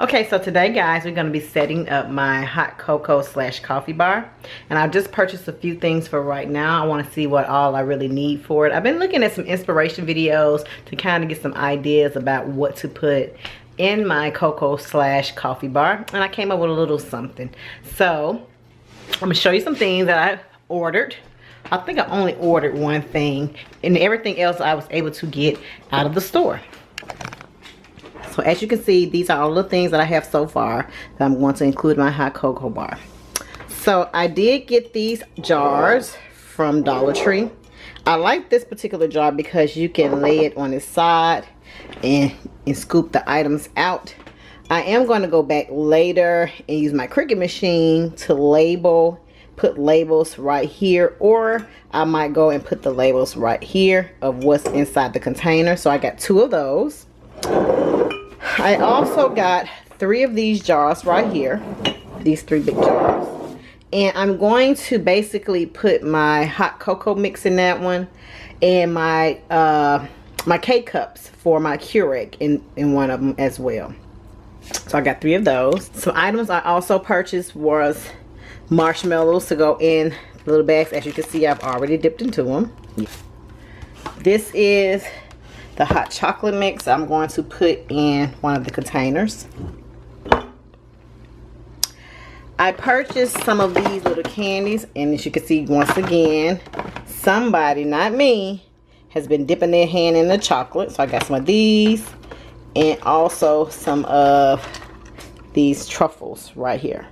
Okay, so today guys, we're going to be setting up my hot cocoa slash coffee bar. And I just purchased a few things for right now. I want to see what all I really need for it. I've been looking at some inspiration videos to kind of get some ideas about what to put in my cocoa slash coffee bar. And I came up with a little something. So I'm going to show you some things that I ordered. I think I only ordered one thing, and everything else I was able to get out of the store. So as you can see, these are all the things that I have so far that I'm going to include in my hot cocoa bar. So I did get these jars from Dollar Tree. I like this particular jar because you can lay it on its side and scoop the items out. I am going to go back later and use my Cricut machine to put labels right here, or I might go and put the labels right here of what's inside the container. So I got 2 of those. I also got 3 of these jars right here, these 3 big jars, and I'm going to basically put my hot cocoa mix in that one, and my my K-cups for my Keurig in one of them as well. So I got 3 of those. Some items I also purchased was marshmallows to go in the little bags. As you can see, I've already dipped into them. This is the hot chocolate mix I'm going to put in one of the containers. I purchased some of these little candies, and as you can see, once again, somebody, not me, has been dipping their hand in the chocolate. So I got some of these and also some of these truffles right here.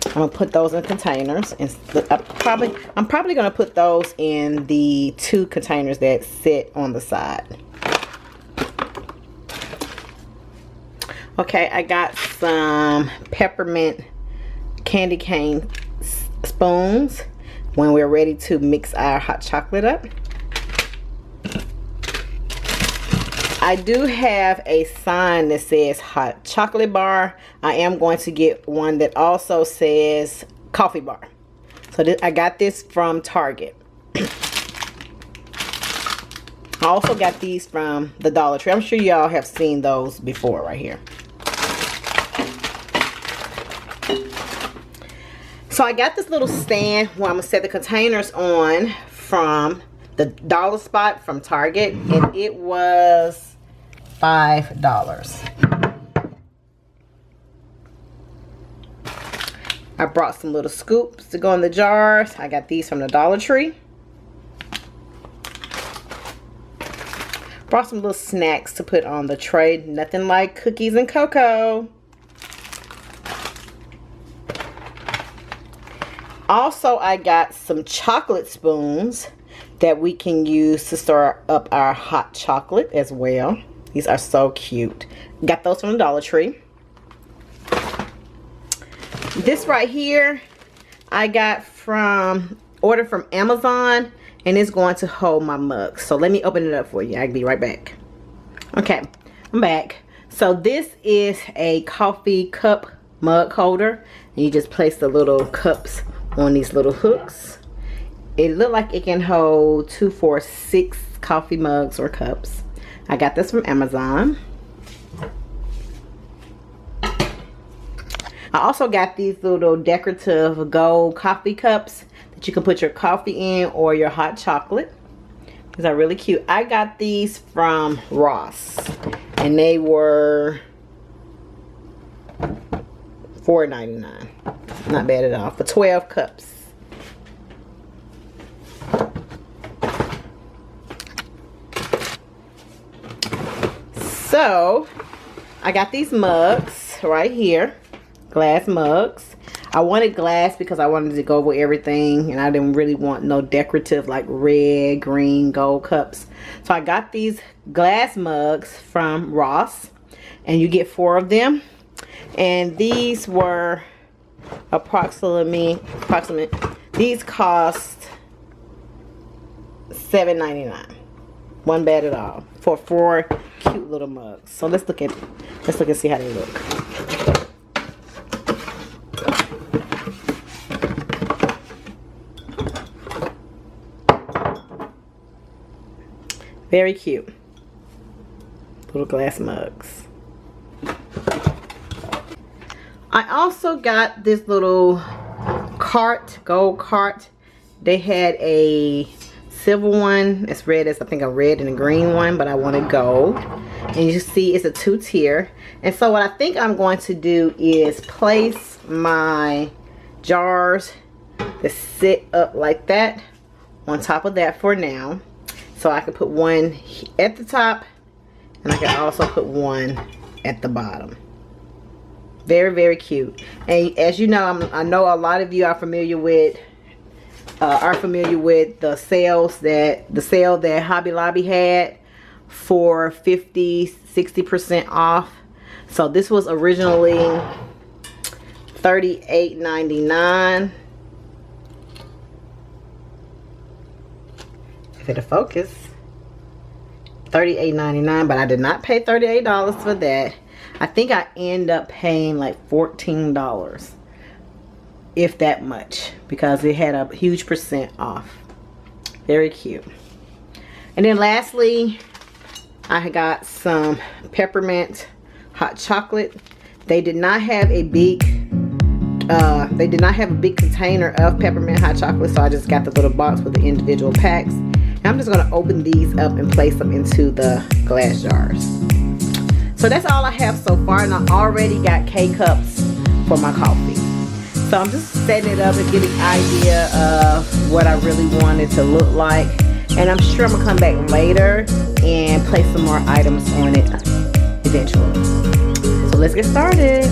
I'm gonna put those in containers, and I'm probably gonna put those in the 2 containers that sit on the side. Okay, I got some peppermint candy cane spoons when we're ready to mix our hot chocolate up. I do have a sign that says hot chocolate bar. I am going to get one that also says coffee bar. So I got this from Target. I also got these from the Dollar Tree. I'm sure y'all have seen those before right here. So I got this little stand where I'm going to set the containers on from the dollar spot from Target, and it was $5. I brought some little scoops to go in the jars. I got these from the Dollar Tree. Brought some little snacks to put on the tray. Nothing like cookies and cocoa. Also, I got some chocolate spoons that we can use to stir up our hot chocolate as well. These are so cute. Got those from the Dollar Tree. This right here, I got ordered from Amazon, and it's going to hold my mug. So let me open it up for you. I'll be right back. Okay, I'm back. So this is a coffee cup mug holder, and you just place the little cups on these little hooks. It looked like it can hold 2, 4, 6 coffee mugs or cups. I got this from Amazon. I also got these little decorative gold coffee cups that you can put your coffee in or your hot chocolate. These are really cute. I got these from Ross, and they were $4.99. Not bad at all for 12 cups. So I got these mugs right here, glass mugs. I wanted glass because I wanted to go over everything, and I didn't really want no decorative like red, green, gold cups. So I got these glass mugs from Ross, and you get 4 of them, and these were approximate. These cost $7.99. Wasn't bad at all for 4 cute little mugs. So let's look and see how they look. Very cute little glass mugs. I also got this little cart, gold cart. They had a silver one. It's red as I think a red and a green one, but I wanted gold. And you see it's a 2-tier. And so what I think I'm going to do is place my jars that sit up like that on top of that for now. So I can put one at the top and I can also put one at the bottom. Very, very cute. And as you know, I know a lot of you are familiar with the sale that Hobby Lobby had for 50-60% off. So this was originally $38.99. If it'll focus. $38.99, but I did not pay $38 for that. I think I end up paying like $14, if that much, because it had a huge percent off. Very cute. And then lastly, I got some peppermint hot chocolate. They did not have a big container of peppermint hot chocolate, so I just got the little box with the individual packs. And I'm just gonna open these up and place them into the glass jars. So that's all I have so far, and I already got K-cups for my coffee. So I'm just setting it up and getting an idea of what I really want it to look like. And I'm sure I'm gonna come back later and place some more items on it eventually. So let's get started.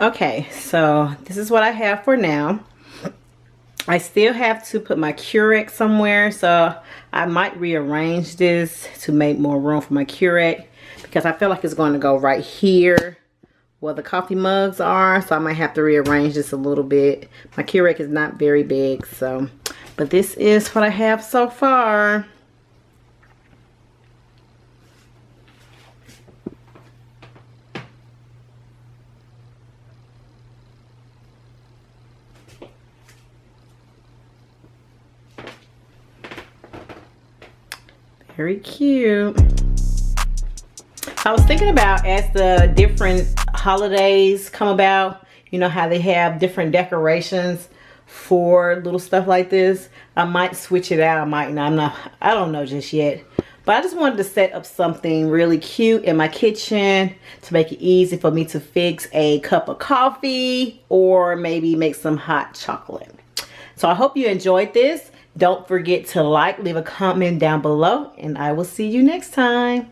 Okay, so this is what I have for now. I still have to put my Keurig somewhere, so I might rearrange this to make more room for my Keurig because I feel like it's going to go right here where the coffee mugs are, so I might have to rearrange this a little bit. My Keurig is not very big, so, but this is what I have so far. Very cute. I was thinking about, as the different holidays come about, you know how they have different decorations for little stuff like this. I might switch it out. I might not. I don't know just yet. But I just wanted to set up something really cute in my kitchen to make it easy for me to fix a cup of coffee or maybe make some hot chocolate. So I hope you enjoyed this. Don't forget to like, leave a comment down below, and I will see you next time.